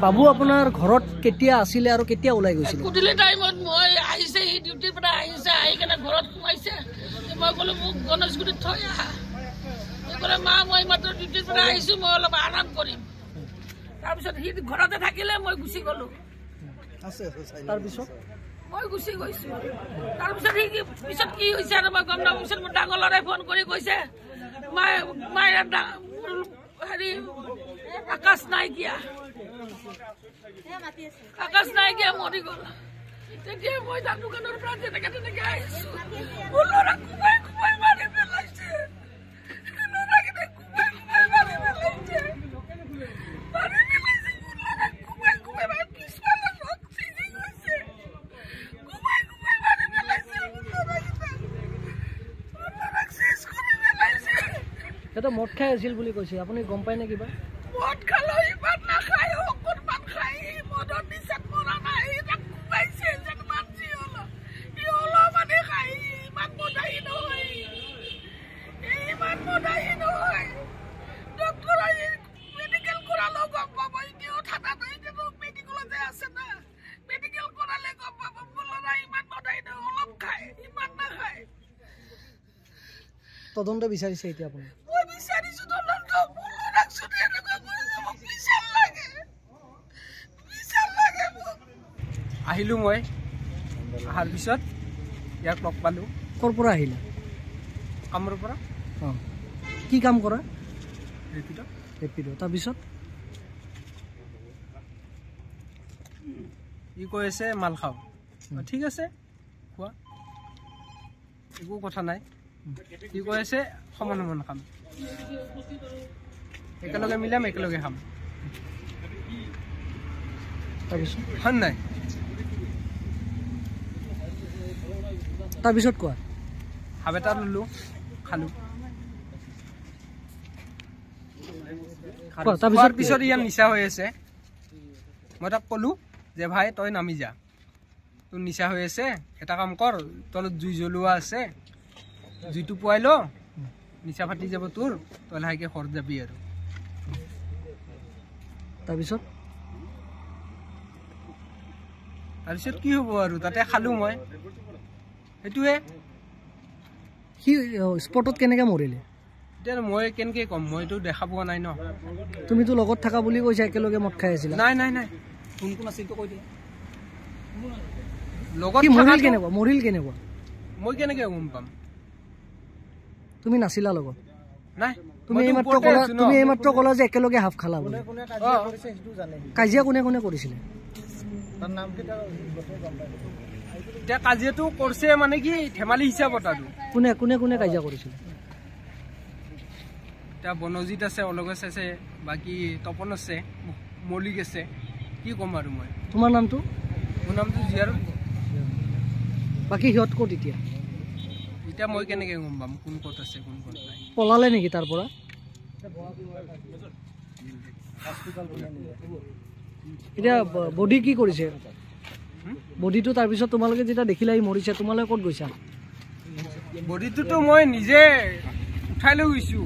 বাবু আপোনাৰ ঘৰত কেতিয়া আছিলে আৰু কেতিয়া ওলাই গৈছিল? গধূলি টাইমত মই আহিছে, সি ডিউটিৰ পৰা আহিছে, আহি কেনে ঘৰত সোমাইছে। মই ক'লো মোক গণেশগুৰিত থৈ আহা। ক'লে মা মই মাত্ৰ ডিউটিৰ পৰা আহিছোঁ, মই অলপ আৰাম কৰিম। তাৰপিছত সি ঘৰতে থাকিলে, মই গুচি গ'লো। তাৰপিছত মই গুচি গৈছোঁ। তাৰপিছত সি পিছত কি হৈছে আৰু মই গম নাপাওঁ। পিছত মোৰ ডাঙৰ ল'ৰাই ফোন কৰি কৈছে মায়ে হেৰি আকাশ নাইকিয়া মৰি গ'ল। তেতিয়া মই তাৰ দোকানৰ পৰা তেনেকে আহিছোঁ। মোৰ ল'ৰা কোবাই কোবাই মাৰি পেলাইছে। এটা মদ খাই আছিল বুলি কৈছে, আপুনি গম পায় নে কিবা? মদ খালে ইমান নাখায়, অকণমান খাই। মদৰ নিচাত মৰা নাই, তাক কোবাইছে যেন মানছি হ'লো। ই হ'লো মানে খাই, ইমান মদাহী নহয়, ইমান মদাহী নহয়। ডক্টৰ আহি মেডিকেল কৰালেও গম পাব। এতিয়াও থানাত এতিয়াতো মেডিকেলতে আছে না, মেডিকেল কৰালে গম পাব। মোৰ ল'ৰা ইমান মদাহী নহয়, অলপ খায়, ইমান নাখায়। তদন্ত বিচাৰিছে এতিয়া আপুনি? আহিলোঁ মই, অহাৰ পিছত ইয়াক লগ পালোঁ। ক'ৰ পৰা আহিলে? কামৰ পৰা। অঁ, কি কাম কৰা? ৰেপিড'। তাৰপিছত ই কৈ আছে মাল খাওঁ। ঠিক আছে খোৱা, একো কথা নাই। ই কৈ আছে সমান সমান খাম, একেলগে মিলাম, একেলগে খাম। তাৰপিছত হয় নাই? তাৰপিছত কোৱা। হাব এটা ল'লোঁ, খালোঁ। খোৱাৰ পিছত ইয়াৰ নিচা হৈ আছে। মই তাক ক'লোঁ যে ভাই তই নামি যা, তোৰ নিচা হৈ আছে, এটা কাম কৰ, তলত জুই জ্বলোৱা আছে, জুইটো পুৱাই ল, নিচা ফাটি যাব তোৰ, তই লাহেকৈ ঘৰত যাবি আৰু। তাৰপিছত কি হ'ব আৰু, তাতে খালোঁ মই, সেইটোৱে। সি স্পটত কেনেকৈ মৰিলে? এতিয়া মই কেনেকৈ ক'ম, মইতো দেখা পোৱা নাই ন। তুমিতো লগত থাকা বুলি কৈছা, একেলগে মদ খাই আছিলা? নাই নাই নাই, কোন কোন আছিল কৈ দিয়া। লগত মৰিল কেনেকুৱা? মই কেনেকৈ গম পাম? তুমি নাছিলা লগত? নাই। তুমি এইমাত্ৰ ক'লা যে একেলগে হাফ খালা বুলি। কাজিয়া কোনে কোনে কৰিছিলে? এতিয়া কাজিয়াটো কৰিছে মানে কি ধেমালি হিচাপত আৰু। কোনে কোনে কোনে কাজিয়া কৰিছিলে? এতিয়া বনজিত আছে, অলগেশ আছে, বাকী তপন আছে, মল্লিক আছে, কি ক'ম আৰু মই। তোমাৰ নামটো? মোৰ নামটো জিয়াৰ। বাকী সিহঁত ক'ত এতিয়া? এতিয়া মই কেনেকৈ গম পাম কোন ক'ত আছে কোন ক'ত নাই? পলালে নেকি তাৰ পৰা? এতিয়া বডি কি কৰিছে? বডিটো তাৰপিছত তোমালোকে যেতিয়া দেখিলা ই মৰিছে, তোমালোকে ক'ত গৈছা? বডিটোতো মই নিজে উঠাই লৈ গৈছোঁ।